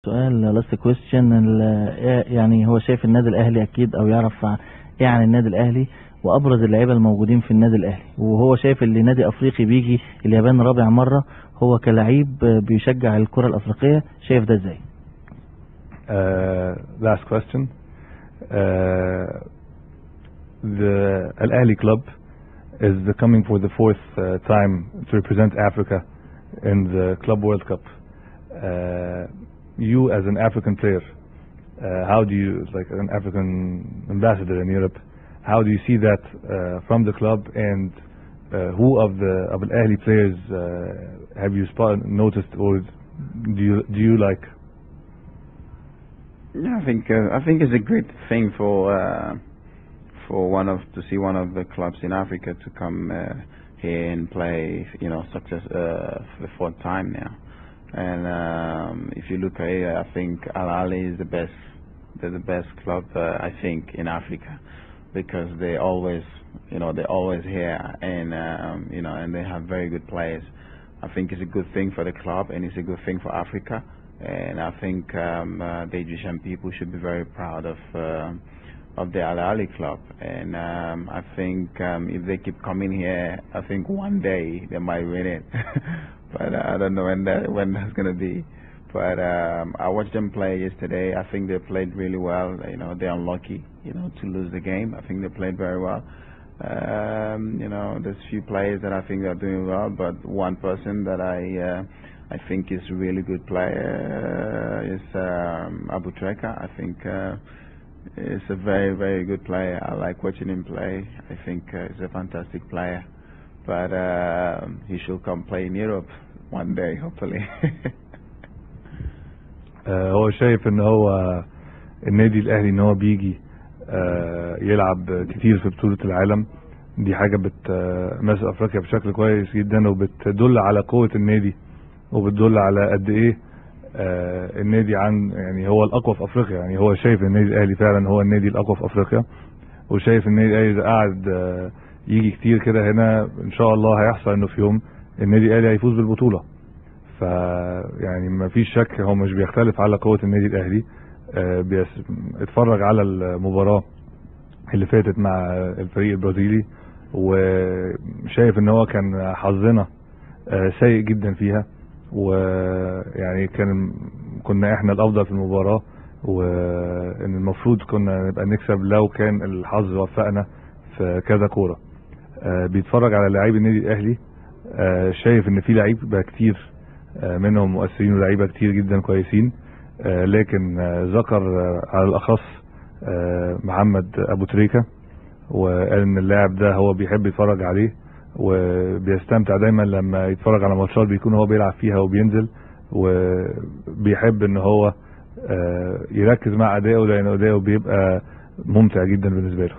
سؤال last question يعني هو شايف النادي الاهلي اكيد او يعرف ايه عن النادي الاهلي وابرز اللعيبه الموجودين في النادي الاهلي، وهو شايف اللي نادي افريقي بيجي اليابان رابع مره هو كلاعب بيشجع الكره الافريقيه، شايف ده ازاي؟ Last question. The Al Ahly club is coming for the fourth time to represent Africa in the Club World Cup. You as an African player, how do you, like an African ambassador in Europe, how do you see that from the club, and who of Al Ahly players have you noticed, or do you like? Yeah, I think it's a great thing for to see one of the clubs in Africa to come here and play, success for the fourth time now. And if you look at it, I think Al Ahly is the best. They're the best club, I think, in Africa, because they always, they're always here, and and they have very good players. I think it's a good thing for the club, and it's a good thing for Africa. And I think the Egyptian people should be very proud of the Al Ahly club. And I think if they keep coming here, I think one day they might win it. But I don't know when that's gonna be. But I watched them play yesterday. I think they played really well. They're unlucky, to lose the game. I think they played very well. There's few players that I think are doing well, but one person that I think is a really good player is Abu Treka. I think he's a very, very good player. I like watching him play. I think he's a fantastic player. But he should come play in Europe one day, hopefully. هو شايف ان هو النادي الاهلي ان هو بيجي يلعب كتير في بطولة العالم. دي حاجة بتمثل افريقيا بشكل كويس جدا، وبتدل على قوة النادي، وبتدل على قد ايه النادي يعني هو الاقوى في افريقيا. يعني هو شايف النادي الاهلي فعلا هو النادي الاقوى في افريقيا، وشايف النادي الاهلي اذا قعد يجي كتير كده هنا ان شاء الله هيحصل انه في يوم النادي الاهلي هيفوز بالبطولة. يعني ما فيش شك، هو مش بيختلف على قوة النادي الاهلي. اتفرج على المباراة اللي فاتت مع الفريق البرازيلي، وشايف ان هو كان حظنا سيء جدا فيها، ويعني كنا احنا الافضل في المباراة، وان المفروض كنا نبقى نكسب لو كان الحظ وفقنا في كذا كورة. بيتفرج على لاعبي النادي الاهلي، شايف ان في لعيبه كتير منهم مؤثرين ولاعيبه كتير جدا كويسين، لكن ذكر على الاخص محمد ابو تريكة، وقال ان اللاعب ده هو بيحب يتفرج عليه، وبيستمتع دايما لما يتفرج على ماتشات بيكون هو بيلعب فيها وبينزل، وبيحب ان هو يركز مع اداؤه، لان اداؤه بيبقى ممتع جدا بالنسبه له.